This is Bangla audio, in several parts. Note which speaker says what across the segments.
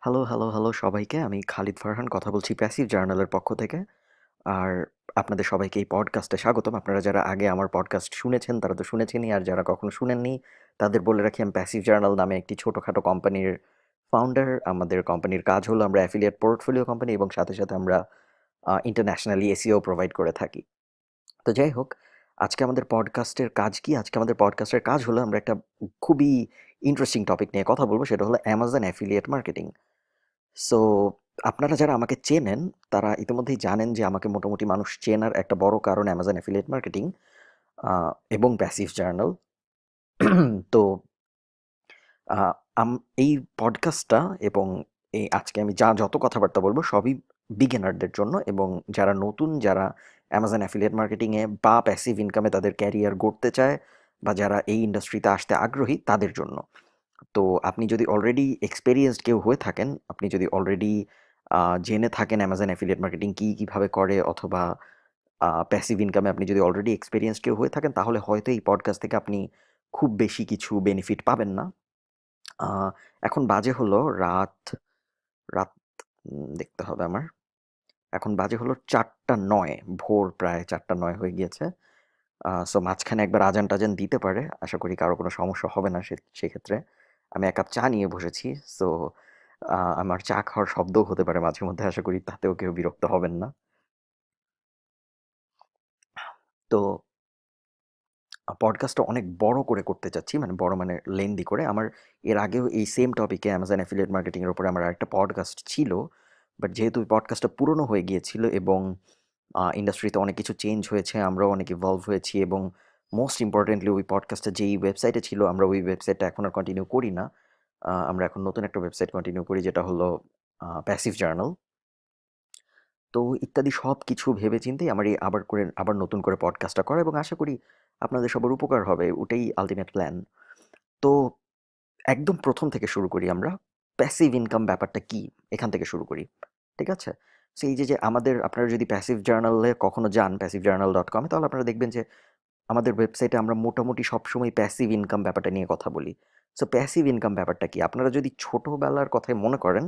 Speaker 1: হ্যালো সবাইকে। আমি খালিদ ফারহান কথা বলছি প্যাসিভ জার্নালের পক্ষ থেকে। আর আপনাদের সবাইকে এই পডকাস্টে স্বাগতম। আপনারা যারা আগে আমার পডকাস্ট শুনেছেন তারা তো শুনেছেনই, আর যারা কখনো শুনেননি তাদের বলে রাখি, আমি প্যাসিভ জার্নাল নামে একটি ছোটোখাটো কোম্পানির ফাউন্ডার। আমাদের কোম্পানির কাজ হলো আমরা অ্যাফিলিয়েট পোর্টফোলিও কোম্পানি এবং সাথে সাথে আমরা ইন্টারন্যাশনালি এসইও প্রোভাইড করে থাকি। তো যাই হোক, আজকে আমাদের পডকাস্টের কাজ কি? আজকে আমাদের পডকাস্টের কাজ হলো আমরা একটা খুবই ইন্টারেস্টিং টপিক নিয়ে কথা বলবো, সেটা হলো অ্যামাজন অ্যাফিলিয়েট মার্কেটিং। সো আপনারা যারা আমাকে চেনেন তারা ইতিমধ্যেই জানেন যে আমাকে মোটামুটি মানুষ চেনার একটা বড় কারণ অ্যামাজন অ্যাফিলিয়েট মার্কেটিং এবং প্যাসিভ জার্নাল। তো আহ, এই পডকাস্টটা এবং এই আজকে আমি যত কথাবার্তা বলবো সবই বিগিনারদের জন্য, এবং যারা নতুন, যারা অ্যামাজন অ্যাফিলিয়েট মার্কেটিংয়ে বা প্যাসিভ ইনকামে তাদের ক্যারিয়ার গড়তে চায় বা যারা এই ইন্ডাস্ট্রিতে আসতে আগ্রহী তাদের জন্য। তো আপনি যদি অলরেডি এক্সপেরিয়েন্সড কেউ হয়ে থাকেন, আপনি যদি অলরেডি জেনে থাকেন অ্যামাজন অ্যাফিলিয়েট মার্কেটিং কী কীভাবে করে, অথবা প্যাসিভ ইনকামে আপনি যদি অলরেডি এক্সপেরিয়েন্সড কেউ হয়ে থাকেন, তাহলে হয়তো এই পডকাস্ট থেকে আপনি খুব বেশি কিছু বেনিফিট পাবেন না। আহ, এখন বাজে হলো রাত রাত দেখতে হবে আমার। এখন বাজে হলো 4টা 9, ভোর প্রায় 4টা 9 হয়ে গিয়েছে। সো মাঝখানে একবার আজান টাজান দিতে পারে, আশা করি কারো কোনো সমস্যা হবে না। সেক্ষেত্রে আমি এক কাপ চা নিয়ে বসেছি। সো আমার চা খাওয়ার শব্দও হতে পারে মাঝে মধ্যে, আশা করি তাতেও কেউ বিরক্ত হবেন না। তো পডকাস্টটা অনেক বড় করে করতে চাচ্ছি, মানে বড় মানে লেন্দি করে। আমার এর আগেও এই সেম টপিকে অ্যামাজন অ্যাফিলিয়েট মার্কেটিংয়ের উপরে আমার একটা পডকাস্ট ছিল, বাট যেহেতু পডকাস্টটা পুরনো হয়ে গিয়েছিল এবং ইন্ডাস্ট্রিতে অনেক কিছু চেঞ্জ হয়েছে, আমরাও অনেক ইভলভ হয়েছি, এবং মোস্ট ইম্পর্টেন্টলি ওই পডকাস্টটা যেই ওয়েবসাইটে ছিল আমরা ওই ওয়েবসাইটটা এখন আর কন্টিনিউ করি না। আমরা এখন নতুন একটা ওয়েবসাইট কন্টিনিউ করি, যেটা হলো প্যাসিভ জার্নাল। তো ইত্যাদি সব কিছু ভেবেচিন্তেই আমার এই আবার নতুন করে পডকাস্টটা করা, এবং আশা করি আপনাদের সবার উপকার হবে, ওটাই আলটিমেট প্ল্যান। তো একদম প্রথম থেকে শুরু করি আমরা। প্যাসিভ ইনকাম ব্যাপারটা কি, এখান থেকে শুরু করি। ঠিক আছে? সো এই যে আমাদের, আপনারা যদি প্যাসিভ জার্নালে কখনো যান, passivejournal.com, তাহলে আপনারা দেখবেন যে আমাদের ওয়েবসাইটে আমরা মোটামুটি সবসময় প্যাসিভ ইনকাম ব্যাপারটা নিয়ে কথা বলি। সো প্যাসিভ ইনকাম ব্যাপারটা কি? আপনারা যদি ছোটবেলার কথাই মনে করেন,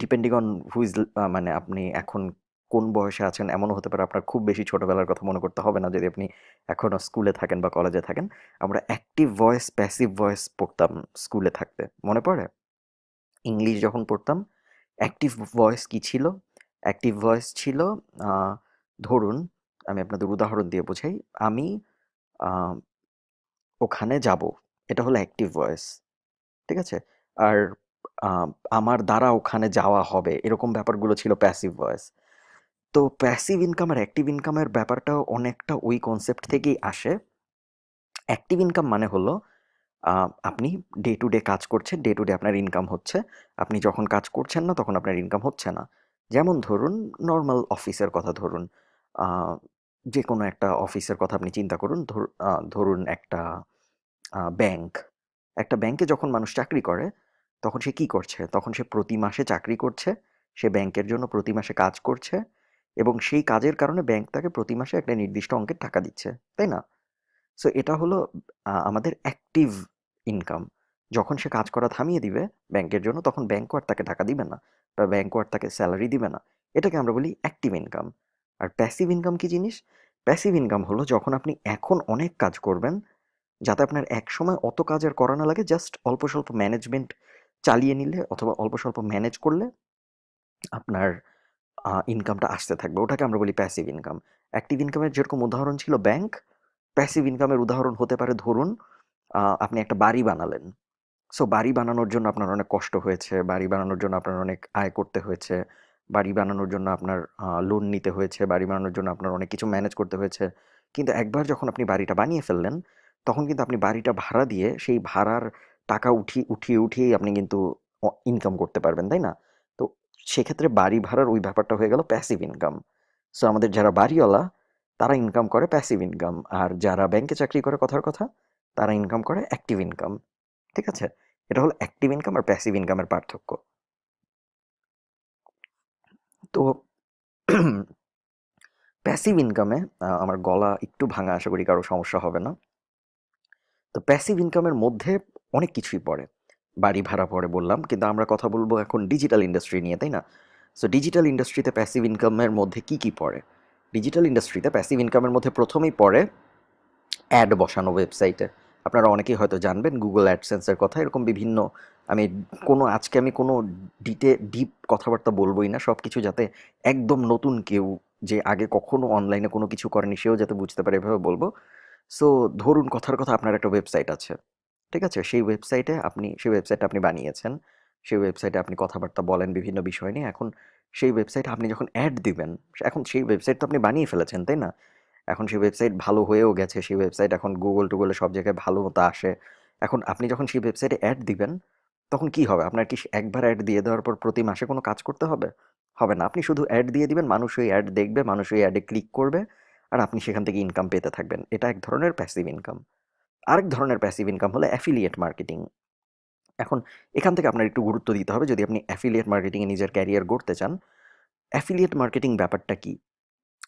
Speaker 1: ডিপেন্ডিং অন হু ইজ, মানে আপনি এখন কোন বয়সে আছেন, এমনও হতে পারে আপনার খুব বেশি ছোটবেলার কথা মনে করতে হবে না যদি আপনি এখনও স্কুলে থাকেন বা কলেজে থাকেন। আমরা অ্যাক্টিভ ভয়েস, প্যাসিভ ভয়েস পড়তাম স্কুলে থাকতে, মনে পড়ে? ইংলিশ যখন পড়তাম, অ্যাক্টিভ ভয়েস কি ছিল? অ্যাক্টিভ ভয়েস ছিল, আহ, ধরুন আমি আপনাদের উদাহরণ দিয়ে বোঝাই। আমি আহ, ওখানে যাব, এটা হলো অ্যাক্টিভ ভয়েস। ঠিক আছে? আর আহ, আমার দ্বারা ওখানে যাওয়া হবে, এরকম ব্যাপারগুলো ছিল প্যাসিভ ভয়েস। তো প্যাসিভ ইনকাম আর অ্যাক্টিভ ইনকামের ব্যাপারটাও অনেকটা ওই কনসেপ্ট থেকেই আসে। অ্যাক্টিভ ইনকাম মানে হলো আপনি ডে টু ডে কাজ করছেন, ডে টু ডে আপনার ইনকাম হচ্ছে। আপনি যখন কাজ করছেন না তখন আপনার ইনকাম হচ্ছে না। যেমন ধরুন, নর্মাল অফিসের কথা ধরুন, আহ, যে কোনো একটা অফিসের কথা আপনি চিন্তা করুন। ধরুন একটা ব্যাংক। একটা ব্যাংকে যখন মানুষ চাকরি করে তখন সে কি করছে? তখন সে প্রতি মাসে চাকরি করছে, সে ব্যাংকের জন্য প্রতি মাসে কাজ করছে, এবং সেই কাজের কারণে ব্যাংক তাকে প্রতি মাসে একটা নির্দিষ্ট অঙ্কের টাকা দিচ্ছে, তাই না? সো এটা হলো আমাদের অ্যাক্টিভ ইনকাম। যখন সে কাজ করা থামিয়ে দিবে ব্যাংকের জন্য, তখন ব্যাংকও আর তাকে টাকা দিবে না, বা ব্যাংকও আর তাকে স্যালারি দিবে না। এটাকে আমরা বলি অ্যাক্টিভ ইনকাম। আর প্যাসিভ ইনকাম কি জিনিস? প্যাসিভ ইনকাম হলো যখন আপনি এখন অনেক কাজ করবেন, যাতে আপনার একসময় অত কাজ আর করা না লাগে, জাস্ট অল্প স্বল্প ম্যানেজমেন্ট চালিয়ে নিলে অথবা অল্প স্বল্প ম্যানেজ করলে আপনার ইনকামটা আসতে থাকবে। ওটাকে আমরা বলি প্যাসিভ ইনকাম। অ্যাক্টিভ ইনকামের যেরকম উদাহরণ ছিল ব্যাংক, প্যাসিভ ইনকামের উদাহরণ হতে পারে, ধরুন আপনি একটা বাড়ি বানালেন। সো বাড়ি বানানোর জন্য আপনার অনেক কষ্ট হয়েছে, বাড়ি বানানোর জন্য আপনার অনেক আয় করতে হয়েছে, বাড়ি বানানোর জন্য আপনার লোন নিতে হয়েছে, বাড়ি বানানোর জন্য আপনার অনেক কিছু ম্যানেজ করতে হয়েছে। কিন্তু একবার যখন আপনি বাড়িটা বানিয়ে ফেললেন, তখন কিন্তু আপনি বাড়িটা ভাড়া দিয়ে সেই ভাড়ার টাকা উঠিয়েই আপনি কিন্তু ইনকাম করতে পারবেন, তাই না? তো সেক্ষেত্রে বাড়ি ভাড়ার ওই ব্যাপারটা হয়ে গেল প্যাসিভ ইনকাম। সো আমাদের যারা বাড়িওয়ালা তারা ইনকাম করে প্যাসিভ ইনকাম, আর যারা ব্যাংকে চাকরি করে, কথার কথা, তারা ইনকাম করে অ্যাক্টিভ ইনকাম। ঠিক আছে? এটা হলো অ্যাক্টিভ ইনকাম আর প্যাসিভ ইনকামের পার্থক্য। তো প্যাসিভ ইনকামে, আমার গলা একটু ভাঙা, আশা করি কারো সমস্যা হবে না। তো প্যাসিভ ইনকামের মধ্যে অনেক কিছুই পড়ে। বাড়ি ভাড়া পরে বললাম, কিন্তু আমরা কথা বলবো এখন ডিজিটাল ইন্ডাস্ট্রি নিয়ে, তাই না? সো ডিজিটাল ইন্ডাস্ট্রিতে প্যাসিভ ইনকামের মধ্যে কি কি পড়ে? ডিজিটাল ইন্ডাস্ট্রিতে প্যাসিভ ইনকামের মধ্যে প্রথমেই পড়ে অ্যাড বসানো ওয়েবসাইটে। আপনারা অনেকেই হয়তো জানবেন গুগল অ্যাডসেন্সের কথা, এরকম বিভিন্ন। আমি আজকে আমি কোনো ডিপ কথাবার্তা বলবোই না, সব কিছু যাতে একদম নতুন কেউ, যে আগে কখনো অনলাইনে কোনো কিছু করেনি, সেও যাতে বুঝতে পারে, এভাবে বলবো। সো ধরুন কথার কথা, আপনার একটা ওয়েবসাইট আছে, ঠিক আছে? সেই ওয়েবসাইটটা আপনি বানিয়েছেন। সেই ওয়েবসাইটে আপনি কথাবার্তা বলেন বিভিন্ন বিষয় নিয়ে। এখন সেই ওয়েবসাইটে আপনি যখন অ্যাড দিবেন, এখন সেই ওয়েবসাইট তো আপনি বানিয়ে ফেলেছেন, তাই না? এখন সেই ওয়েবসাইট ভালো হয়েও গেছে। সেই ওয়েবসাইট এখন গুগলে সব জায়গায় ভালো মতো আসে। এখন আপনি যখন সেই ওয়েবসাইটে অ্যাড দিবেন, তখন কি হবে? আপনার কি একবার অ্যাড দিয়ে দেওয়ার পর প্রতি মাসে কোনো কাজ করতে হবে? হবে না। আপনি শুধু অ্যাড দিয়ে দিবেন, মানুষ ওই অ্যাড দেখবে, মানুষ ওই অ্যাডে ক্লিক করবে, আর আপনি সেখান থেকে ইনকাম পেতে থাকবেন। এটা এক ধরনের প্যাসিভ ইনকাম। আরেক ধরনের প্যাসিভ ইনকাম হলো অ্যাফিলিয়েট মার্কেটিং। এখন এখান থেকে আপনার একটু গুরুত্ব দিতে হবে যদি আপনি অ্যাফিলিয়েট মার্কেটিংয়ে নিজের ক্যারিয়ার গড়তে চান। অ্যাফিলিয়েট মার্কেটিং ব্যাপারটা কি?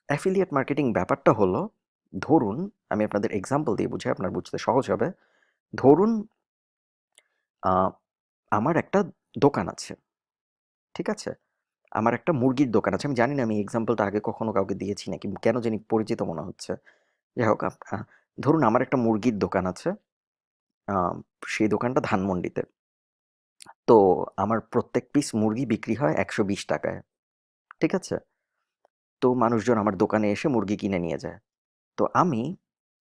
Speaker 1: অ্যাফিলিয়েট মার্কেটিং ব্যাপারটা হলো, ধরুন, আমি আপনাদের এক্সাম্পল দিয়ে বুঝাই, আপনার বুঝতে সহজ হবে। ধরুন, আ আমার একটা দোকান আছে, ঠিক আছে? আমার একটা মুরগির দোকান আছে। আমি জানি না আমি এক্সাম্পলটা আগে কখনো কাউকে দিয়েছি নাকি, কেন জানি পরিচিত মনে হচ্ছে। যাই হোক, ধরুন আমার একটা মুরগির দোকান আছে। আ সেই দোকানটা ধানমন্ডিতে। তো আমার প্রত্যেক পিস মুরগি বিক্রি হয় ৳১২০ য়, ঠিক আছে? তো মানুষজন আমার দোকানে এসে মুরগি কিনে নিয়ে যায়। তো আমি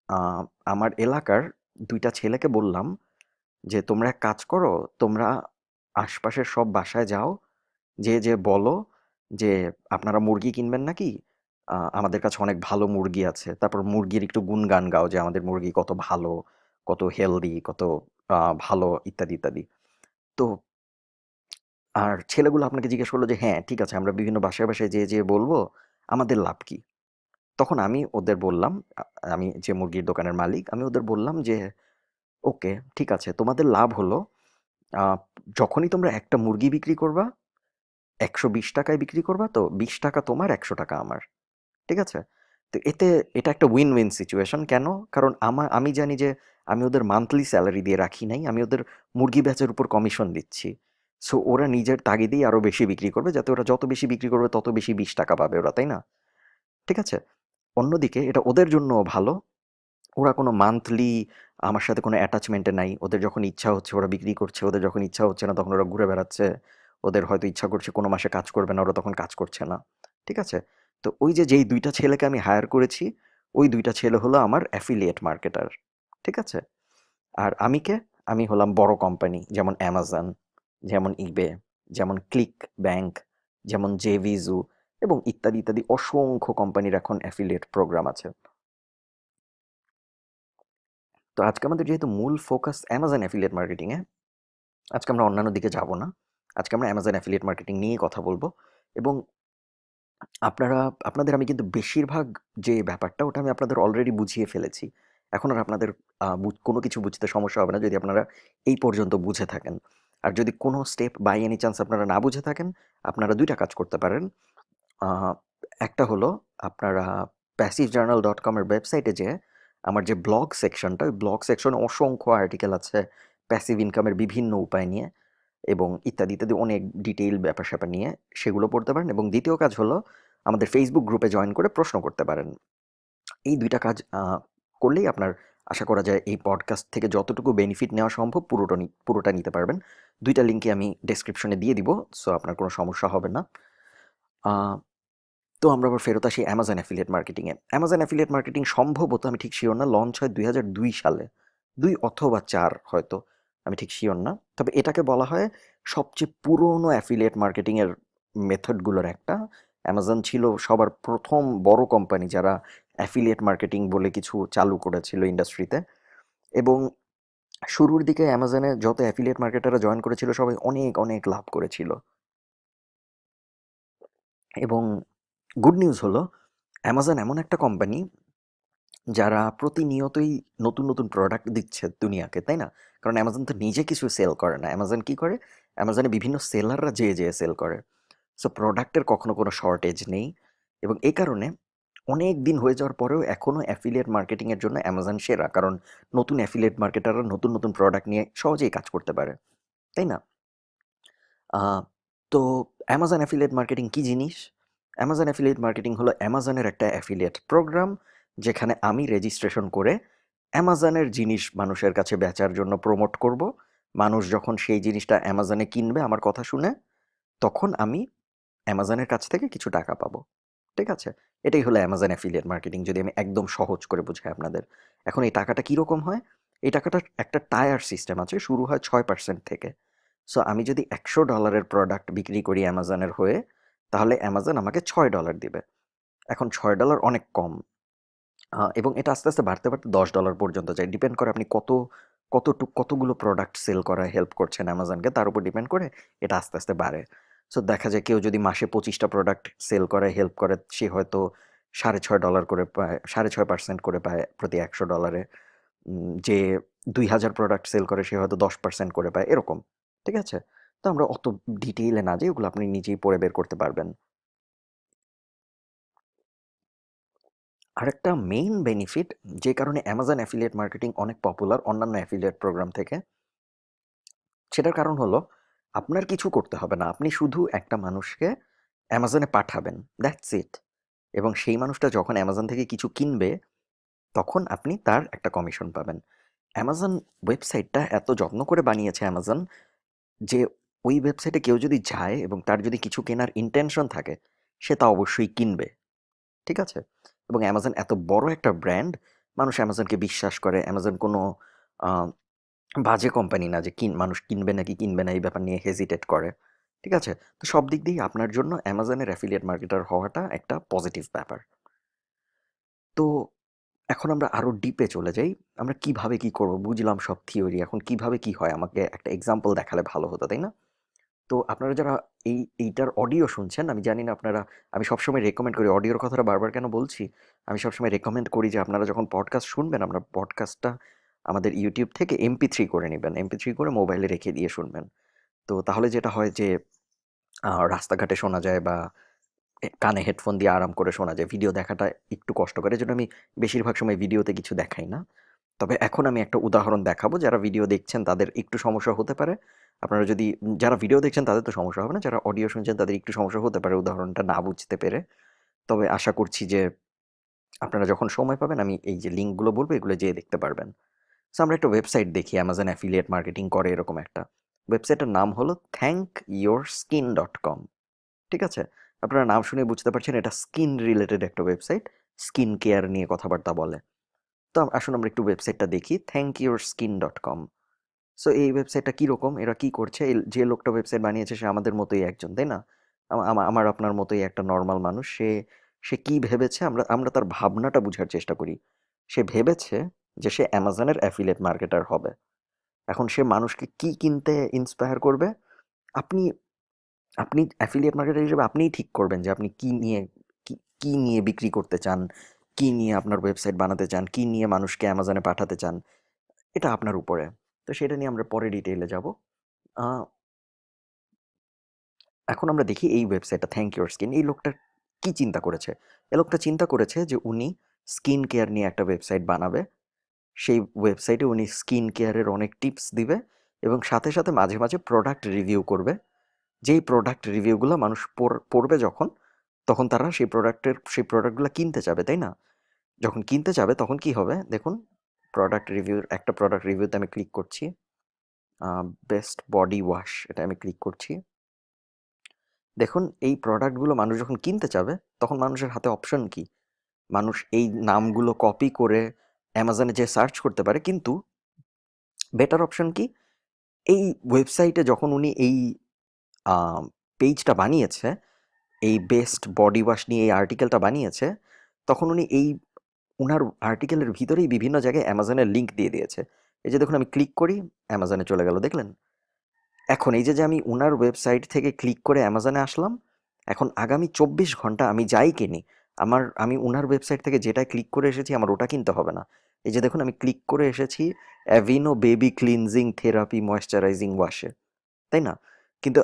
Speaker 1: আ আমার এলাকার ২ টা ছেলেকে বললাম যে, "তোমরা এক কাজ করো, তোমরা আশপাশের সব বাসায় যাও, যেয়ে বলো যে, আপনারা মুরগি কিনবেন নাকি? আমাদের কাছে অনেক ভালো মুরগি আছে।" তারপর মুরগির একটু গুণগান গাও যে, আমাদের মুরগি কত ভালো, কত হেলদি, কত আ ভালো, ইত্যাদি, ইত্যাদি। তো আর ছেলেগুলো আপনাকে জিজ্ঞেস করলো যে, "হ্যাঁ, ঠিক আছে, আমরা বিভিন্ন বাসায় যেয়ে বলবো, আমাদের লাভ কি?" তখন আমি ওদের বললাম, আ আমি যে মুরগির দোকানের মালিক, আমি ওদের বললাম যে, "ওকে, ঠিক আছে। তোমাদের লাভ হলো, আ যখনই তোমরা একটা মুরগি বিক্রি করবা, ৳১২০ য় বিক্রি করবা তো ৳২০ তোমার, ৳১০০ আমার। ঠিক আছে?" তো এটা একটা উইন উইন সিচুয়েশন। কেন? কারণ আমি জানি যে আমি ওদের মান্থলি স্যালারি দিয়ে রাখি নাই। আমি ওদের মুরগি ব্যাচের উপর কমিশন দিচ্ছি। সো ওরা নিজের তাগিদেই আরো বেশি বিক্রি করবে, যাতে ওরা যত বেশি বিক্রি করবে তত বেশি ৳২০ পাবে ওরা, তাই না? ঠিক আছে? অন্যদিকে এটা ওদের জন্যও ভালো। ওরা কোনো মান্থলি আমার সাথে কোনো অ্যাটাচমেন্টে নাই। ওদের যখন ইচ্ছা হচ্ছে ওরা বিক্রি করছে, ওদের যখন ইচ্ছা হচ্ছে না তখন ওরা ঘুরে বেড়াচ্ছে। ওদের হয়তো ইচ্ছা করছে কোনো মাসে কাজ করবে না, ওরা তখন কাজ করছে না। ঠিক আছে? তো ওই যে যেই ২ টা ছেলেকে আমি হায়ার করেছি, ওই ২ টা ছেলে হলো আমার অ্যাফিলিয়েট মার্কেটার। ঠিক আছে? আর আমি কে? আমি হলাম বড় কোম্পানি, যেমন Amazon, যেমন eBay, যেমন ClickBank, যেমন JVZoo এবং ইত্যাদি, ইত্যাদি অসংখ্য কোম্পানির এখন অ্যাফিলিয়েট প্রোগ্রাম আছে। তো আজকে আমাদের যেহেতু মূল ফোকাস Amazon অ্যাফিলিয়েট মার্কেটিং এ, আজকে আমরা অন্যান্য দিকে যাব না। আজকে আমরা Amazon অ্যাফিলিয়েট মার্কেটিং নিয়েই কথা বলবো। এবং আপনারা আপনাদের আমি কিন্তু বেশিরভাগ যে ব্যাপারটা, ওটা আমি আপনাদের অলরেডি বুঝিয়ে ফেলেছি। এখন আর আপনাদের কোনো কিছু বুঝতে সমস্যা হবে না যদি আপনারা এই পর্যন্ত বুঝে থাকেন। আর যদি কোনো স্টেপ বাই এনি চান্স আপনারা না বুঝে থাকেন, আপনারা ২ টা কাজ করতে পারেন। আ একটা হলো, আপনারা passivejournal.com এর ওয়েবসাইটে যেয়ে আমার যে ব্লগ সেকশনটা, ওই ব্লগ সেকশনে অসংখ্য আর্টিকেল আছে প্যাসিভ ইনকামের বিভিন্ন উপায় নিয়ে এবং ইত্যাদি, ইত্যাদি অনেক ডিটেইল ব্যাপার-স্যাপার নিয়ে, সেগুলো পড়তে পারেন। এবং দ্বিতীয় কাজ হলো, আমাদের ফেসবুক গ্রুপে জয়েন করে প্রশ্ন করতে পারেন। এই ২ টা কাজ করলেই আপনার, আশা করা যায়, এই পডকাস্ট থেকে যতটুকু বেনিফিট নেওয়া সম্ভব পুরোটা নিতে পারবেন। ২ টা লিঙ্কই আমি ডেসক্রিপশনে দিয়ে দিব। সো আপনার কোনো সমস্যা হবে না। আ তো আমরা আবার ফেরত আসি অ্যামাজন অ্যাফিলিয়েট মার্কেটিংয়ে। অ্যামাজন অ্যাফিলিয়েট মার্কেটিং সম্ভবত, আমি ঠিক শিওর না, লঞ্চ হয় ২০০২ সালে। ২ অথবা ৪ হয়তো। আমি ঠিক শিওর না। তবে এটাকে বলা হয় সবচেয়ে পুরনো অ্যাফিলিয়েট মার্কেটিংয়ের মেথডগুলোর একটা। অ্যামাজন ছিল সবার ১ম বড় কোম্পানি যারা অ্যাফিলিয়েট মার্কেটিং বলে কিছু চালু করেছিল ইন্ডাস্ট্রিতে। এবং শুরুর দিকে অ্যামাজনে যত অ্যাফিলিয়েট মার্কেটাররা জয়েন করেছিল সবাই অনেক, অনেক লাভ করেছিল। এবং গুড নিউজ হলো, অ্যামাজন এমন একটা কোম্পানি যারা প্রতিনিয়তই নতুন, নতুন প্রোডাক্ট দিচ্ছে দুনিয়াকে, তাই না? কারণ অ্যামাজন তো নিজে কিছু সেল করে না। অ্যামাজন কি করে? অ্যামাজনে বিভিন্ন সেলাররা যেয়ে সেল করে। সো প্রোডাক্টের কখনো কোনো শর্টেজ নেই। এবং এই কারণে অনেক দিন হয়ে যাওয়ার পরেও এখনও অ্যাফিলিয়েট মার্কেটিংয়ের জন্য অ্যামাজন সেরা। কারণ নতুন অ্যাফিলিয়েট মার্কেটাররা নতুন, নতুন প্রোডাক্ট নিয়ে সহজেই কাজ করতে পারে। তাই না? আহ, তো অ্যামাজন অ্যাফিলিয়েট মার্কেটিং কি জিনিস? অ্যামাজন অ্যাফিলিয়েট মার্কেটিং হলো অ্যামাজনের একটা অ্যাফিলিয়েট প্রোগ্রাম, যেখানে আমি রেজিস্ট্রেশন করে অ্যামাজনের জিনিস মানুষের কাছে বেচার জন্য প্রমোট করব। মানুষ যখন সেই জিনিসটা অ্যামাজনে কিনবে আমার কথা শুনে, তখন আমি অ্যামাজনের কাছ থেকে কিছু টাকা পাবো। ঠিক আছে? এটাই হলো অ্যামাজন অ্যাফিলিয়েট মার্কেটিং, যদি আমি একদম সহজ করে বুঝাই আপনাদের। এখন এই টাকাটা কীরকম হয়? এই টাকাটার একটা টায়ার সিস্টেম আছে, শুরু হয় 6% থেকে। সো আমি যদি $100 প্রোডাক্ট বিক্রি করি অ্যামাজনের হয়ে, তাহলে অ্যামাজন আমাকে $6 দিবে। এখন $6 অনেক কম, এবং এটা আস্তে আস্তে বাড়তে বাড়তে $10 পর্যন্ত যায়। ডিপেন্ড করে আপনি কতগুলো প্রোডাক্ট সেল করায় হেল্প করছেন অ্যামাজনকে, তার উপর ডিপেন্ড করে এটা আস্তে আস্তে বাড়ে। সো দেখা যায় কেউ যদি মাসে 25টা প্রোডাক্ট সেল করে হেল্প করে, সে হয়তো $6.5 করে পায়, 6.5% করে পায় প্রতি $100। যে 2000 প্রোডাক্ট সেল করে সে হয়তো 10% করে পায়, এরকম। ঠিক আছে? তো আমরা অত ডিটেইলে না যাই, ওগুলো আপনি নিজেই পড়ে বের করতে পারবেন। আরেকটা মেইন বেনিফিট, যে কারণে অ্যামাজন অ্যাফিলিয়েট মার্কেটিং অনেক পপুলার অন্যান্য অ্যাফিলিয়েট প্রোগ্রাম থেকে, সেটার কারণ হলো আপনার কিছু করতে হবে না। আপনি শুধু একটা মানুষকে অ্যামাজনে পাঠাবেন, দ্যাটস ইট। এবং সেই মানুষটা যখন অ্যামাজন থেকে কিছু কিনবে, তখন আপনি তার একটা কমিশন পাবেন। অ্যামাজন ওয়েবসাইটটা এত যত্ন করে বানিয়েছে অ্যামাজন, যে ওই ওয়েবসাইটে কেউ যদি যায় এবং তার যদি কিছু কেনার ইন্টেনশন থাকে, সে তা অবশ্যই কিনবে। ঠিক আছে? এবং অ্যামাজন এত বড় একটা ব্র্যান্ড, মানুষ অ্যামাজনকে বিশ্বাস করে। অ্যামাজন কোনো আহ, বাজে কোম্পানি না যে মানুষ কিনবে নাকি কিনবে না এই ব্যাপার নিয়ে হেজিটেট করে। ঠিক আছে? তো সব দিক দিয়েই আপনার জন্য অ্যামাজনের অ্যাফিলিয়েট মার্কেটার হওয়াটা একটা পজিটিভ ব্যাপার। তো এখন আমরা আরো ডিপে চলে যাই। আমরা কিভাবে কি করব? বুঝলাম সব থিওরি। এখন কিভাবে কি হয় আমাকে একটা এক্সাম্পল দেখালে ভালো হতো, তাই না? তো আপনারা যারা এইটার অডিও শুনছেন, আমি জানি না আপনারা, আমি সবসময় রেকমেন্ড করি, অডিওর কথাটা বারবার কেন বলছি, আমি সবসময় রেকমেন্ড করি যে আপনারা যখন পডকাস্ট শুনবেন, আপনার পডকাস্টটা আমাদের ইউটিউব থেকে MP3 করে নেবেন, MP3 করে মোবাইলে রেখে দিয়ে শুনবেন। তো তাহলে যেটা হয় যে রাস্তাঘাটে শোনা যায়, বা কানে হেডফোন দিয়ে আরাম করে শোনা যায়। ভিডিও দেখাটা একটু কষ্ট করে, এজন্য আমি বেশিরভাগ সময় ভিডিওতে কিছু দেখাই না। তবে এখন আমি একটা উদাহরণ দেখাবো, যারা ভিডিও দেখছেন তাদের একটু সমস্যা হতে পারে। আপনারা যদি, যারা ভিডিও দেখছেন তাদের তো সমস্যা হবে না, যারা অডিও শুনছেন তাদের একটু সমস্যা হতে পারে উদাহরণটা না বুঝতে পেরে। তবে আশা করছি যে আপনারা যখন সময় পাবেন, আমি এই যে লিঙ্কগুলো বলবো, এগুলো যেয়ে দেখতে পারবেন। সো আমরা একটা ওয়েবসাইট দেখি, অ্যামাজন অ্যাফিলিয়েট মার্কেটিং করে এরকম একটা। ওয়েবসাইটের নাম হলো thankyourskin.com। ঠিক আছে? আপনারা নাম শুনে বুঝতে পারছেন এটা স্কিন রিলেটেড একটা ওয়েবসাইট, স্কিন কেয়ার নিয়ে কথাবার্তা বলে। তো আসুন আমরা একটু ওয়েবসাইটটা দেখি, thankyourskin.com। সো এই ওয়েবসাইটটা কীরকম, এরা কি করছে? যে লোকটা ওয়েবসাইট বানিয়েছে সে আমাদের মতোই একজন, তাই না? আমার আপনার মতোই একটা নর্মাল মানুষ। সে সে কি ভেবেছে, আমরা আমরা তার ভাবনাটা বোঝার চেষ্টা করি। সে ভেবেছে যে সে অ্যামাজনের অ্যাফিলিয়েট মার্কেটার হবে। এখন সে মানুষকে কি কিনতে ইন্সপায়ার করবে? আপনি আপনি অ্যাফিলিয়েট মার্কেটার হিসেবে আপনিই ঠিক করবেন যে আপনি কি কি নিয়ে বিক্রি করতে চান, কি নিয়ে আপনার ওয়েবসাইট বানাতে চান, কি নিয়ে মানুষকে অ্যামাজনে পাঠাতে চান। এটা আপনার উপরে। তো সেটা নিয়ে আমরা পরে ডিটেইলে যাব। আ এখন আমরা দেখি এই ওয়েবসাইটটা থ্যাংক ইউর স্কিন, এই লোকটা কি চিন্তা করেছে? এই লোকটা চিন্তা করেছে যে উনি স্কিন কেয়ার নিয়ে একটা ওয়েবসাইট বানাবে। সেই ওয়েবসাইটে উনি স্কিন কেয়ারের অনেক টিপস দিবে, এবং সাথে সাথে মাঝে মাঝে প্রোডাক্ট রিভিউ করবে। যেই প্রোডাক্ট রিভিউগুলো মানুষ পড়বে যখন, তখন তারা সেই প্রোডাক্টগুলো কিনতে চাবে, তাই না? যখন কিনতে চাবে তখন কি হবে দেখুন। একটা প্রোডাক্ট রিভিউতে আমি ক্লিক করছি। বেস্ট বডি ওয়াশ, এটা আমি ক্লিক করছি। দেখুন এই প্রোডাক্টগুলো মানুষ যখন কিনতে চাবে, তখন মানুষের হাতে অপশন কি? মানুষ এই নামগুলো কপি করে অ্যামাজনে যে সার্চ করতে পারে, কিন্তু বেটার অপশন কি? এই ওয়েবসাইটে যখন উনি এই পেজটা বানিয়েছে, এই বেস্ট বডি ওয়াশ নিয়ে এই আর্টিকেলটা বানিয়েছে, তখন উনি উনার আর্টিকেলের ভিতরেই বিভিন্ন জায়গায় অ্যামাজনের লিঙ্ক দিয়ে দিয়েছে। এই যে দেখুন, আমি ক্লিক করি, অ্যামাজনে চলে গেল, দেখলেন? এখন এই যে আমি উনার ওয়েবসাইট থেকে ক্লিক করে অ্যামাজনে আসলাম, এখন আগামী 24 ঘন্টা আমি যাই কিনি, আমি উনার ওয়েবসাইট থেকে যেটা ক্লিক করে এসেছি আমার ওটা কিনতে হবে না। এই যে দেখুন, আমি ক্লিক করে এসেছি Aveeno baby cleansing therapy moisturising ওয়াশে, তাই না? কিন্তু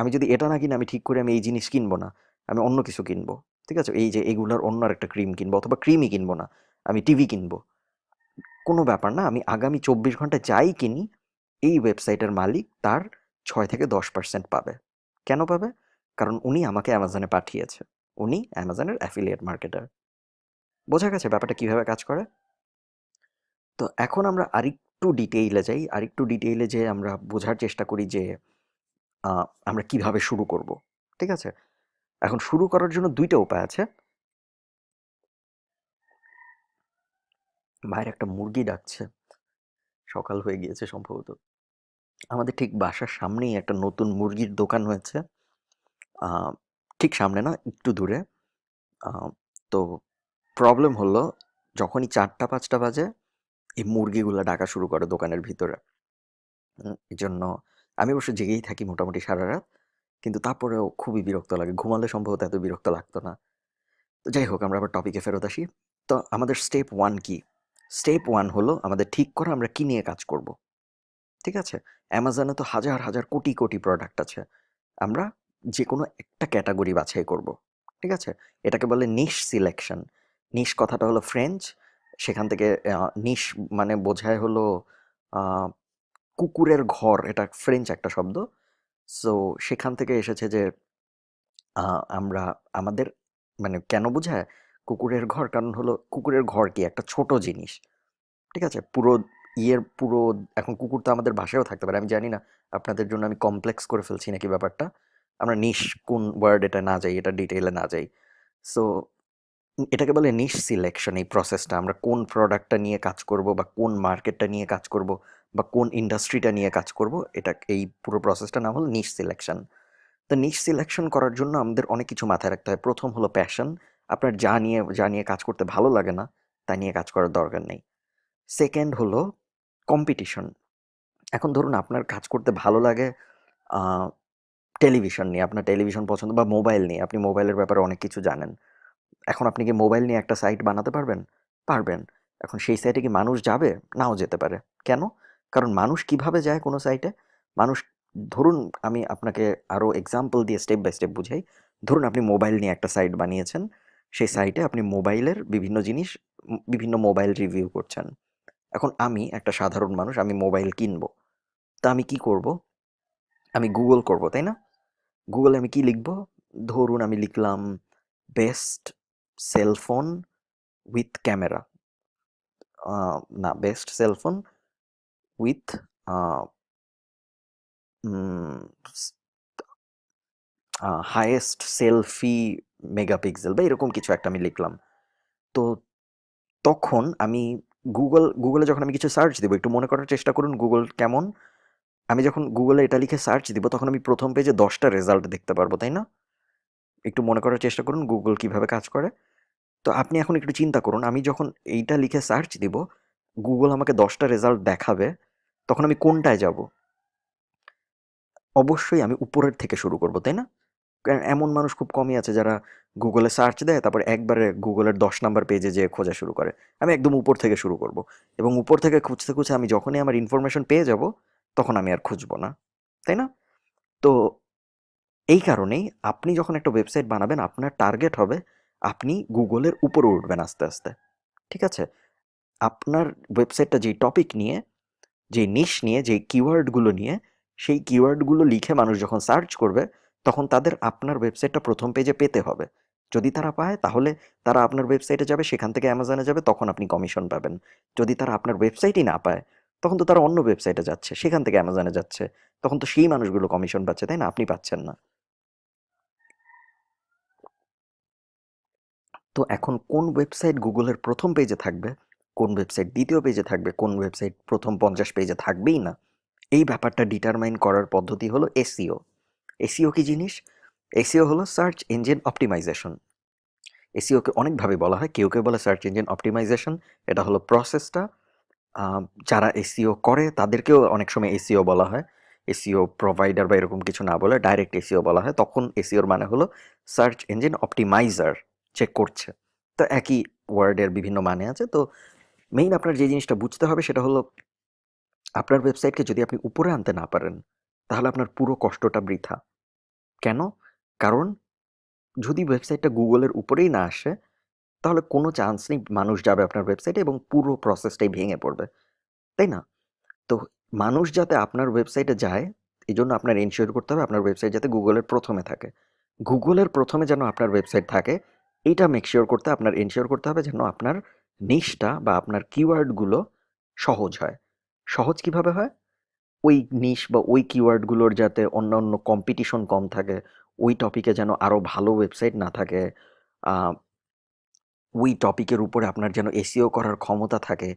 Speaker 1: আমি যদি এটা না কিনে আমি ঠিক করে আমি এই জিনিস কিনবো না, আমি অন্য কিছু কিনবো। ঠিক আছে? এই যে এগুলার অন্য একটা ক্রিম কিনবো, অথবা ক্রিমই কিনবো না, আমি টিভি কিনবো। কোনো ব্যাপার না, আমি আগামী 24 ঘন্টা যাই কিনি, এই ওয়েবসাইটের মালিক তার 6 থেকে 10% পাবে। কেন পাবে? কারণ উনি আমাকে অ্যামাজনে পাঠিয়েছে। উনি অ্যামাজনের অ্যাফিলিয়েট মার্কেটার। বোঝা গেছে ব্যাপারটা কিভাবে কাজ করে? তো এখন আমরা আরেকটু ডিটেইলে যাই। আরেকটু ডিটেইলে যেয়ে আমরা বোঝার চেষ্টা করি যে আমরা কিভাবে শুরু করব। ঠিক আছে? এখন শুরু করার জন্য ২ টা উপায় আছে। বাইরে একটা মুরগি ডাকছে। সকাল হয়ে গিয়েছে সম্ভবত। আমাদের ঠিক বাসার সামনেই একটা নতুন মুরগির দোকান হয়েছে। আ ঠিক সামনে না, একটু দূরে। আ তো প্রবলেম হলো যখনই ৪টা-৫টা বাজে এই মুরগিগুলা ডাকা শুরু করে দোকানের ভিতরে। এজন্য আমি অবশ্য জেগেই থাকি মোটামুটি সারারাত। কিন্তু তারপরেও খুবই বিরক্ত লাগে। ঘুমালে সম্ভবত এত বিরক্ত লাগতো না। তো যাই হোক, আমরা আবার টপিকে ফেরত আসি। তো আমাদের স্টেপ 1 কি? স্টেপ 1 হলো আমাদের ঠিক করা আমরা কি নিয়ে কাজ করব। ঠিক আছে? অ্যামাজনে তো হাজার, হাজার কোটি, কোটি প্রোডাক্ট আছে। আমরা যেকোনো একটা ক্যাটেগরি বাছাই করব। ঠিক আছে? এটাকে বলে নিশ সিলেকশন। নিশ কথাটা হলো ফ্রেঞ্চ। সেখান থেকে নিশ মানে বোঝায় হলো আ কুকুরের ঘর। এটা ফ্রেঞ্চ একটা শব্দ। সো সেখান থেকে এসেছে যে আ আমরা আমাদের মানে কেন বোঝায় কুকুরের ঘর? কারণ হলো কুকুরের ঘর কি একটা ছোট জিনিস। ঠিক আছে? পুরো এখন কুকুর তো আমাদের বাসায়ও থাকতে পারে। আমি জানি না আপনাদের জন্য আমি কমপ্লেক্স করে ফেলছি নাকি ব্যাপারটা। আমরা নিশ কোন ওয়ার্ড এটা না যাই, এটা ডিটেইলে না যাই। সো এটাকে বলে নিশ সিলেকশন এই প্রসেসটা। আমরা কোন প্রোডাক্টটা নিয়ে কাজ করব বা কোন মার্কেটটা নিয়ে কাজ করব বা কোন ইন্ডাস্ট্রিটা নিয়ে কাজ করব, এটা এই পুরো প্রসেসটার নাম হলো নিশ সিলেকশন। তো নিশ সিলেকশন করার জন্য আমাদের অনেক কিছু মাথায় রাখতে হয়। ১ম হলো প্যাশন। আপনার যা নিয়ে কাজ করতে ভালো লাগে না, তা নিয়ে কাজ করার দরকার নেই। 2nd হলো কম্পিটিশন। এখন ধরুন আপনার কাজ করতে ভালো লাগে আ টেলিভিশন নিয়ে। আপনার টেলিভিশন পছন্দ বা মোবাইল নিয়ে। আপনি মোবাইলের ব্যাপারে অনেক কিছু জানেন। এখন আপনি কি মোবাইল নিয়ে একটা সাইট বানাতে পারবেন? পারবেন। এখন সেই সাইটে কি মানুষ যাবে? নাও যেতে পারে। কেন? কারণ মানুষ কিভাবে যায় কোনো সাইটে? মানুষ ধরুন আমি আপনাকে আরো এক্সাম্পল দিয়ে স্টেপ বাই স্টেপ বুঝাই। ধরুন আপনি মোবাইল নিয়ে একটা সাইট বানিয়েছেন। সেই সাইটে আপনি মোবাইলের বিভিন্ন জিনিস, বিভিন্ন মোবাইল রিভিউ করছেন। এখন আমি একটা সাধারণ মানুষ, আমি মোবাইল কিনবো। তা আমি কি করব? আমি গুগল করব, তাই না? গুগলে আমি কি লিখব? ধরুন আমি লিখলাম বেস্ট সেলফোন উইথ ক্যামেরা। না, best cellphone with highest selfie megapixel বা এরকম কিছু একটা আমি লিখলাম। তো তখন আমি গুগলে যখন আমি কিছু সার্চ দিব, একটু মনে করার চেষ্টা করুন গুগল কেমন। আমি যখন গুগলে এটা লিখে সার্চ দিব তখন আমি প্রথম পেজে 10টা রেজাল্ট দেখতে পারবো, তাই না? একটু মনে করার চেষ্টা করুন গুগল কিভাবে কাজ করে। তো আপনি এখন একটু চিন্তা করুন, আমি যখন এইটা লিখে সার্চ দিব, গুগল আমাকে 10টা রেজাল্ট দেখাবে, তখন আমি কোনটায় যাব? অবশ্যই আমি উপরের থেকে শুরু করব, তাই না? কারণ এমন মানুষ খুব কমই আছে যারা গুগলে সার্চ দেয়, তারপর একবারে গুগলের 10 নাম্বার পেজে যেয়ে খোঁজা শুরু করে। আমি একদম উপর থেকে শুরু করব। এবং উপর থেকে খুঁজতে, খুঁজতে আমি যখনই আমার ইনফরমেশন পেয়ে যাব, তখন আমি আর খুঁজব না। তাই না? তো এই কারণেই আপনি যখন একটা ওয়েবসাইট বানাবেন, আপনার টার্গেট হবে আপনি গুগলের উপরে উঠবেন আস্তে, আস্তে। ঠিক আছে? আপনার ওয়েবসাইটটা যেই টপিক নিয়ে, যেই নিশ নিয়ে, যেই কিওয়ার্ডগুলো নিয়ে, সেই কিওয়ার্ডগুলো লিখে মানুষ যখন সার্চ করবে, তখন তাদের আপনার ওয়েবসাইটটা ১ম পেজে পেতে হবে। যদি তারা পায় তাহলে তারা আপনার ওয়েবসাইটে যাবে, সেখান থেকে অ্যামাজনে যাবে, তখন আপনি কমিশন পাবেন। যদি তারা আপনার ওয়েবসাইটই না পায়, তখন তো তারা অন্য ওয়েবসাইটে যাচ্ছে, সেখান থেকে অ্যামাজনে যাচ্ছে। তখন তো সেই মানুষগুলো কমিশন পাচ্ছে, তাই না? আপনি পাচ্ছেন না। তো এখন কোন ওয়েবসাইট গুগলের ১ম পেজে থাকবে, কোন ওয়েবসাইট ২য় পেজে থাকবে, কোন ওয়েবসাইট প্রথম ৫০ পেজে থাকবেই না, এই ব্যাপারটা ডিটারমাইন করার পদ্ধতি হলো এসইও। এসইও কি জিনিস? এসইও হলো সার্চ ইঞ্জিন অপটিমাইজেশন। এসইওকে অনেকভাবে বলা হয়। কেউ বলে সার্চ ইঞ্জিন অপটিমাইজেশন। এটা হলো প্রসেসটা। আ যারা এসইও করে তাদেরকেও অনেক সময় এসইও বলা হয়। এসইও প্রোভাইডার বা এরকম কিছু না বলে ডাইরেক্ট এসইও বলা হয়। তখন এসইওর মানে হলো সার্চ ইঞ্জিন অপটিমাইজার, যে করছে। তো একই ওয়ার্ডের বিভিন্ন মানে আছে। তো মেইন আপনার যে জিনিসটা বুঝতে হবে সেটা হলো আপনার ওয়েবসাইটকে যদি আপনি উপরে আনতে না পারেন, তাহলে আপনার পুরো কষ্টটা বৃথা। কেন? কারণ যদি ওয়েবসাইটটা গুগলের উপরেই না আসে, তাহলে কোনো চান্স নেই মানুষ যাবে আপনার ওয়েবসাইটে এবং পুরো প্রসেসটাই ভেঙে পড়বে। তাই না? তো মানুষ যাতে আপনার ওয়েবসাইটে যায়, এই জন্য আপনার এনশিওর করতে হবে আপনার ওয়েবসাইট যাতে গুগলের প্রথমে থাকে। গুগলের প্রথমে যেন আপনার ওয়েবসাইট থাকে, এইটা এনশিওর করতে হবে যেন আপনার নিশটা বা আপনার কিওয়ার্ডগুলো সহজ হয়। সহজ কিভাবে হয়? ওই নিশ বা ওই কিওয়ার্ডগুলোর যাতে অন্যান্য কম্পিটিশন কম থাকে, ওই টপিকে যেন আরও ভালো ওয়েবসাইট না থাকে, আহ, ওই টপিকের উপরে আপনার যেন এসইও করার ক্ষমতা থাকে,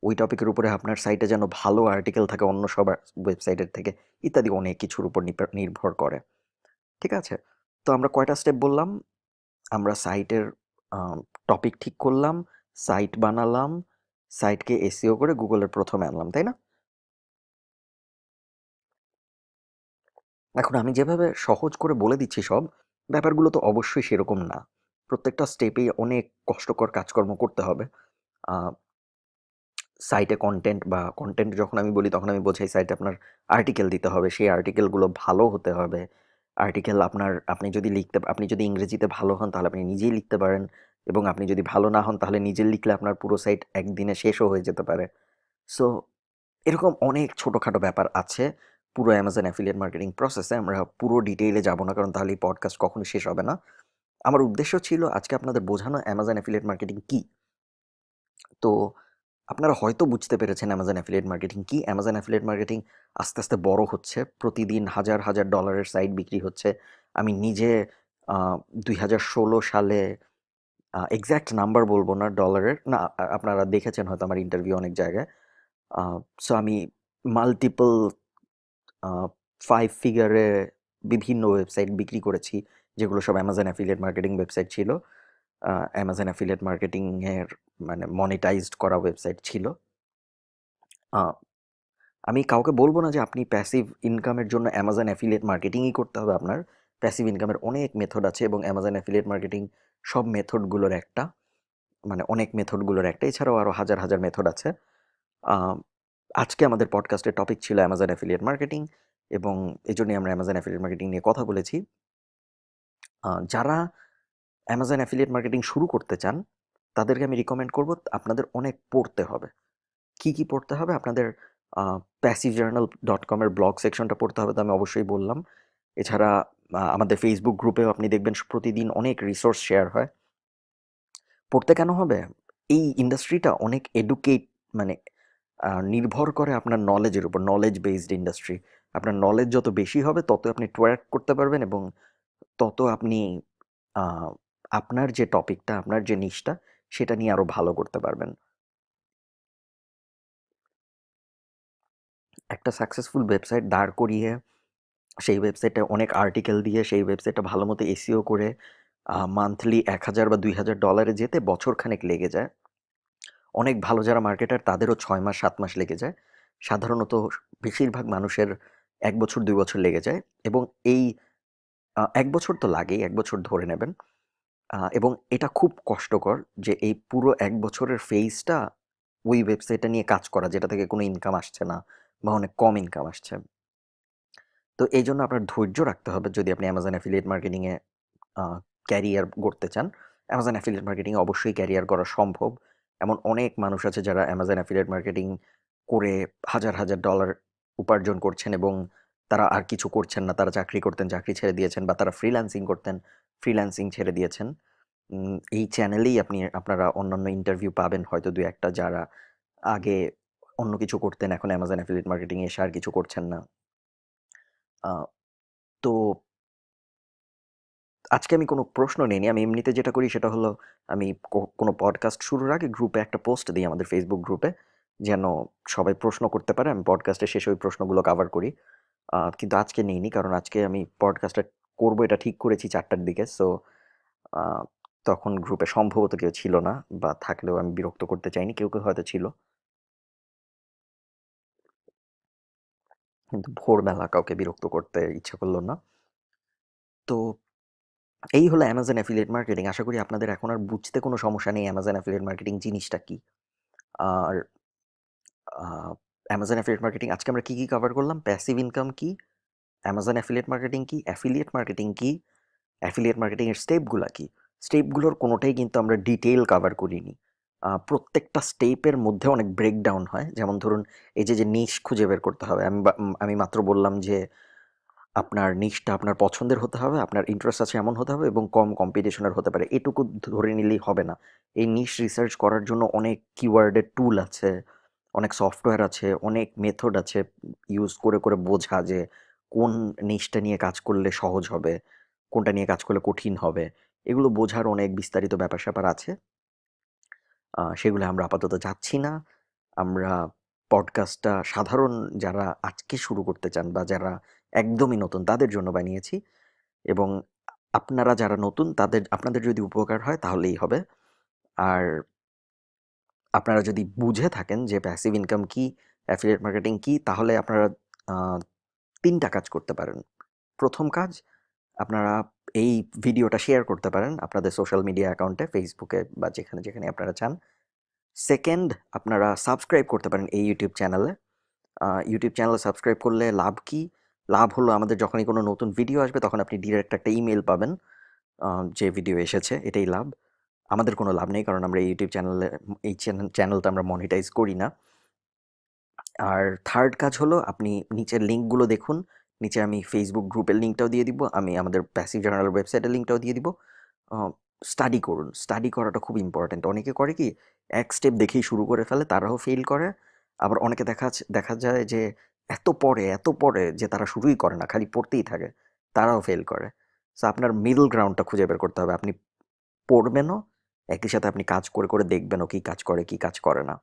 Speaker 1: ওই টপিকের উপরে আপনার সাইটে যেন ভালো আর্টিকেল থাকে অন্য সব ওয়েবসাইটের থেকে, ইত্যাদি অনেক কিছুর উপর নির্ভর করে। ঠিক আছে? তো আমরা কয়টা স্টেপ বললাম? আমরা সাইটের টপিক ঠিক করলাম, সাইট বানালাম, সাইটকে এসইও করে গুগলের প্রথমে আনলাম, তাই না? এখন আমি যেভাবে সহজ করে বলে দিচ্ছি সব, ব্যাপারগুলো তো অবশ্যই সেরকম না। প্রত্যেকটা স্টেপেই অনেক কষ্টকর কাজকর্ম করতে হবে। সাইটে কন্টেন্ট যখন আমি বলি তখন আমি বোঝাই সাইটে আপনার আর্টিকেল দিতে হবে, সেই আর্টিকেলগুলো ভালো হতে হবে। আর্টিকেল আপনি যদি ইংরেজিতে ভালো হন তাহলে আপনি নিজেই লিখতে পারেন, এবং আপনি যদি ভালো না হন তাহলে নিজে লিখলে আপনার পুরো সাইট একদিনে শেষও হয়ে যেতে পারে। সো এরকম অনেক ছোটোখাটো ব্যাপার আছে পুরো অ্যামাজন অ্যাফিলিয়েট মার্কেটিং প্রসেসে। আমরা পুরো ডিটেইলে যাব না, কারণ তাহলে এই পডকাস্ট কখনো শেষ হবে না। আমার উদ্দেশ্য ছিল আজকে আপনাদের বোঝানো অ্যামাজন অ্যাফিলিয়েট মার্কেটিং কী। তো আপনারা হয়তো বুঝতে পেরেছেন অ্যামাজন অ্যাফিলিয়েট মার্কেটিং কি। অ্যামাজন অ্যাফিলিয়েট মার্কেটিং আস্তে আস্তে বড় হচ্ছে, প্রতিদিন হাজার হাজার ডলারের সাইট বিক্রি হচ্ছে। আমি নিজে 2016 সালে, এক্স্যাক্ট নাম্বার বলবো না ডলারের, না আপনারা দেখেছেন হয়তো আমার ইন্টারভিউ অনেক জায়গায়। সো আমি মাল্টিপল 5 ফিগারে বিভিন্ন ওয়েবসাইট বিক্রি করেছি, যেগুলো সব অ্যামাজন অ্যাফিলিয়েট মার্কেটিং ওয়েবসাইট ছিল। অ্যামাজন অ্যাফিলিয়েট মার্কেটিংয়ের মানে মনিটাইজড করা ওয়েবসাইট ছিল। আহ, আমি কাউকে বলবো না যে আপনি প্যাসিভ ইনকামের জন্য অ্যামাজন অ্যাফিলিয়েট মার্কেটিংই করতে হবে আপনার। প্যাসিভ ইনকামের অনেক মেথড আছে, এবং অ্যামাজন অ্যাফিলিয়েট মার্কেটিং সব মেথডগুলোর একটা, মানে অনেক মেথডগুলোর একটা। এছাড়াও আরও হাজার হাজার মেথড আছে। আহ, আজকে আমাদের পডকাস্টের টপিক ছিল অ্যামাজন অ্যাফিলিয়েট মার্কেটিং, এবং এই জন্যই আমরা অ্যামাজন অ্যাফিলিয়েট মার্কেটিং নিয়ে কথা বলেছি। যারা অ্যামাজন অ্যাফিলিয়েট মার্কেটিং শুরু করতে চান তাদেরকে আমি রিকমেন্ড করব আপনাদের অনেক পড়তে হবে। কি কি পড়তে হবে? আপনাদের passivejournal.com-এর ব্লগ সেকশনটা পড়তে হবে, তো আমি অবশ্যই বললাম। এছাড়া আমাদের ফেসবুক গ্রুপেও আপনি দেখবেন প্রতিদিন অনেক রিসোর্স শেয়ার হয়। পড়তে কেন হবে? এই ইন্ডাস্ট্রিটা অনেক মানে নির্ভর করে আপনার নলেজের উপর, নলেজ বেসড ইন্ডাস্ট্রি। আপনার নলেজ যত বেশি হবে তত আপনি ট্র্যাক করতে পারবেন, এবং তত আপনি আহ, আপনার যে টপিকটা, আপনার যে নিশটা, সেটা নিয়ে আরো ভালো করতে পারবেন। একটা সাকসেসফুল ওয়েবসাইট দাঁড় করিয়ে, সেই ওয়েবসাইটে অনেক আর্টিকেল দিয়ে, সেই ওয়েবসাইটটা ভালো মতো এসইও করে মান্থলি 1,000 বা 2,000 ডলারে যেতে বছরখানেক লেগে যায়। অনেক ভালো যারা মার্কেটার তাদেরও 6 মাস 7 মাস লেগে যায়। সাধারণত বেশিরভাগ মানুষের 1 বছর 2 বছর লেগে যায়, এবং এই 1 বছর তো লাগেই, 1 বছর ধরে নেবেন। এবং এটা খুব কষ্টকর যে এই পুরো 1 বছরের ফেজটা ওই ওয়েবসাইটটা নিয়ে কাজ করা, যেটা থেকে কোনো ইনকাম আসছে না বা অনেক কম ইনকাম আসছে। তো এই জন্য আপনার ধৈর্য রাখতে হবে যদি আপনি অ্যামাজন অ্যাফিলিয়েট মার্কেটিংয়ে ক্যারিয়ার গড়তে চান। অ্যামাজন অ্যাফিলিয়েট মার্কেটিংয়ে অবশ্যই ক্যারিয়ার করা সম্ভব। এমন অনেক মানুষ আছে যারা অ্যামাজন অ্যাফিলিয়েট মার্কেটিং করে হাজার হাজার ডলার উপার্জন করছেন, এবং তারা আর কিছু করছেন না। তারা চাকরি করতেন, চাকরি ছেড়ে দিয়েছেন, বা তারা ফ্রিল্যান্সিং করতেন, ফ্রিল্যান্সিং ছেড়ে দিয়েছেন। এই চ্যানেলেই আপনারা অন্যান্য ইন্টারভিউ পাবেন হয়তো দু একটা, যারা আগে অন্য কিছু করতেন এখন অ্যামাজন অ্যাফিলিয়েট মার্কেটিংয়ে এসে আর কিছু করছেন না। আহ, তো আজকে আমি কোনো প্রশ্ন নেইনি। আমি এমনিতে যেটা করি সেটা হলো, আমি কোনো পডকাস্ট শুরুর আগে গ্রুপে একটা পোস্ট দিই, আমাদের ফেসবুক গ্রুপে, যেন সবাই প্রশ্ন করতে পারে। আমি পডকাস্টের শেষে ওই প্রশ্নগুলো কভার করি। কিন্তু আজকে নেইনি, কারণ আজকে আমি পডকাস্টটা করবো এটা ঠিক করেছি 4টার দিকে। সো তখন গ্রুপে সম্ভবত কেউ ছিল না, বা থাকলেও আমি বিরক্ত করতে চাইনি। কেউ কেউ হয়তো ছিল, কিন্তু ভোরবেলা কাউকে বিরক্ত করতে ইচ্ছে করলো না। তো এই হলো অ্যামাজন অ্যাফিলিয়েট মার্কেটিং। আশা করি আপনাদের এখন আর বুঝতে কোনো সমস্যা নেই অ্যামাজন অ্যাফিলিয়েট মার্কেটিং জিনিসটা কি। আর অ্যামাজন অ্যাফিলিয়েট মার্কেটিং আজকে আমরা কি কি কভার করলাম? প্যাসিভ ইনকাম কি, অ্যামাজন অ্যাফিলিয়েট মার্কেটিং কি, অ্যাফিলিয়েট মার্কেটিং কি, অ্যাফিলিয়েট মার্কেটিং এর স্টেপগুলো কি। স্টেপগুলোর কোনোটাই কিন্তু আমরা ডিটেইল কভার করিনি। প্রত্যেকটা স্টেপের মধ্যে অনেক ব্রেকডাউন হয়। যেমন ধরুন এই যে নিশ খুঁজে বের করতে হবে। আমি মাত্র বললাম যে আপনার নিশটা আপনার পছন্দের হতে হবে, আপনার ইন্টারেস্ট আছে এমন হতে হবে এবং কম কম্পিটিশনের হতে পারে। এটুকু ধরে নিলেই হবে না। এই নিশ রিসার্চ করার জন্য অনেক কিওয়ার্ডের টুল আছে, অনেক সফটওয়্যার আছে, অনেক মেথড আছে ইউজ করে করে বোঝা যে কোন নিশটা নিয়ে কাজ করলে সহজ হবে, কোনটা নিয়ে কাজ করলে কঠিন হবে। এগুলো বোঝার অনেক বিস্তারিত ব্যাপার-স্যাপার আছে। সেগুলো আমরা আপাতত যাচ্ছি না। আমরা পডকাস্টটা সাধারণ যারা আজকে শুরু করতে চান বা যারা একদমই নতুন তাদের জন্য বানিয়েছি এবং আপনারা যারা নতুন আপনাদের যদি উপকার হয় তাহলেই হবে। আর আপনারা যদি বুঝে থাকেন যে প্যাসিভ ইনকাম কি, অ্যাফিলিয়েট মার্কেটিং কি, তাহলে আপনারা আ ৩ টা কাজ করতে পারেন। ১ম কাজ, আপনারা এই ভিডিওটা শেয়ার করতে পারেন আপনাদের সোশ্যাল মিডিয়া অ্যাকাউন্টে, ফেসবুকে বা যেখানে আপনারা চান। সেকেন্ড, আপনারা সাবস্ক্রাইব করতে পারেন এই ইউটিউব চ্যানেলে। ইউটিউব চ্যানেলে সাবস্ক্রাইব করলে লাভ কি? লাভ হলো আমাদের যখনই কোনো নতুন ভিডিও আসবে তখন আপনি ডিরেক্ট একটা ইমেইল পাবেন যে ভিডিও এসেছে, এটাই লাভ। আমাদের কোনো লাভ নেই কারণ আমরা এই ইউটিউব চ্যানেলে এই চ্যানেলটা আমরা মনিটাইজ করি না। আর থার্ড কাজ হলো আপনি নিচের লিঙ্কগুলো দেখুন। নিচে আমি ফেসবুক গ্রুপের লিঙ্কটাও দিয়ে দিব। আমি আমাদের প্যাসিভ জার্নাল ওয়েবসাইটের লিঙ্কটাও দিয়ে দিব। স্টাডি করুন। স্টাডি করাটা খুব ইম্পর্ট্যান্ট। অনেকে করে কি এক স্টেপ দেখেই শুরু করে ফেলে, তারাও ফেইল করে। আবার অনেকে দেখা যায় যে এত পড়ে যে তারা শুরুই করে না, খালি পড়তেই থাকে, তারাও ফেল করে। সো আপনার মিডল গ্রাউন্ডটা খুঁজে বের করতে হবে। আপনি পড়বেনও, একই সাথে আপনি কাজ করে করে দেখবেনও কী কাজ করে কী কাজ করে না।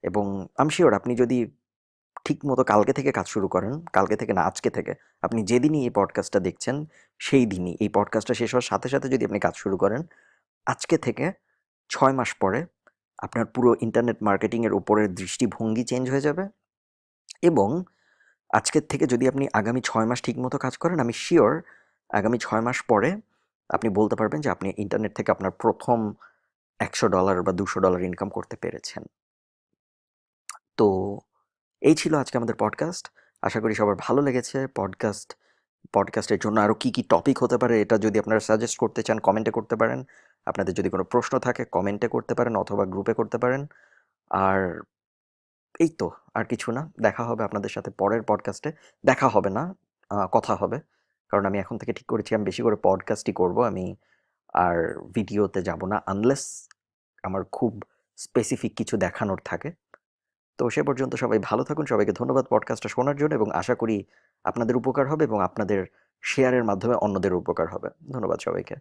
Speaker 1: এবং আই এম সিওর আপনি যদি ঠিকমতো কালকে থেকে কাজ শুরু করেন, কালকে থেকে না আজকে থেকে, আপনি যেদিনই এই পডকাস্টটা দেখছেন সেই দিনই এই পডকাস্টটা শেষ হওয়ার সাথে সাথে যদি আপনি কাজ শুরু করেন, আজকে থেকে ৬ মাস পরে আপনার পুরো ইন্টারনেট মার্কেটিংয়ের উপরের দৃষ্টিভঙ্গি চেঞ্জ হয়ে যাবে এবং আজকের থেকে যদি আপনি আগামী ৬ মাস ঠিকমতো কাজ করেন, আমি সিওর আগামী ৬ মাস পরে আপনি বলতে পারবেন যে আপনি ইন্টারনেট থেকে আপনার প্রথম $১০০ বা $২০০ ইনকাম করতে পেরেছেন। তো এই ছিল আজকে আমাদের পডকাস্ট। আশা করি সবার ভালো লেগেছে। পডকাস্টের জন্য আরও কী টপিক হতে পারে এটা যদি আপনারা সাজেস্ট করতে চান কমেন্টে করতে পারেন। আপনাদের যদি কোনো প্রশ্ন থাকে কমেন্টে করতে পারেন অথবা গ্রুপে করতে পারেন। আর এই তো, আর কিছু না। দেখা হবে আপনাদের সাথে পরের পডকাস্টে। দেখা হবে না, কথা হবে। কারণ আমি এখন থেকে ঠিক করেছি আমি বেশি করে পডকাস্টই করব। আমি আর ভিডিওতে যাব না আনলেস আমার খুব স্পেসিফিক কিছু দেখানোর থাকে। তো সে পর্যন্ত সবাই ভালো থাকুন। সবাইকে ধন্যবাদ পডকাস্টটা শোনার জন্য এবং আশা করি আপনাদের উপকার হবে এবং আপনাদের শেয়ারের মাধ্যমে অন্যদের উপকার হবে। ধন্যবাদ সবাইকে।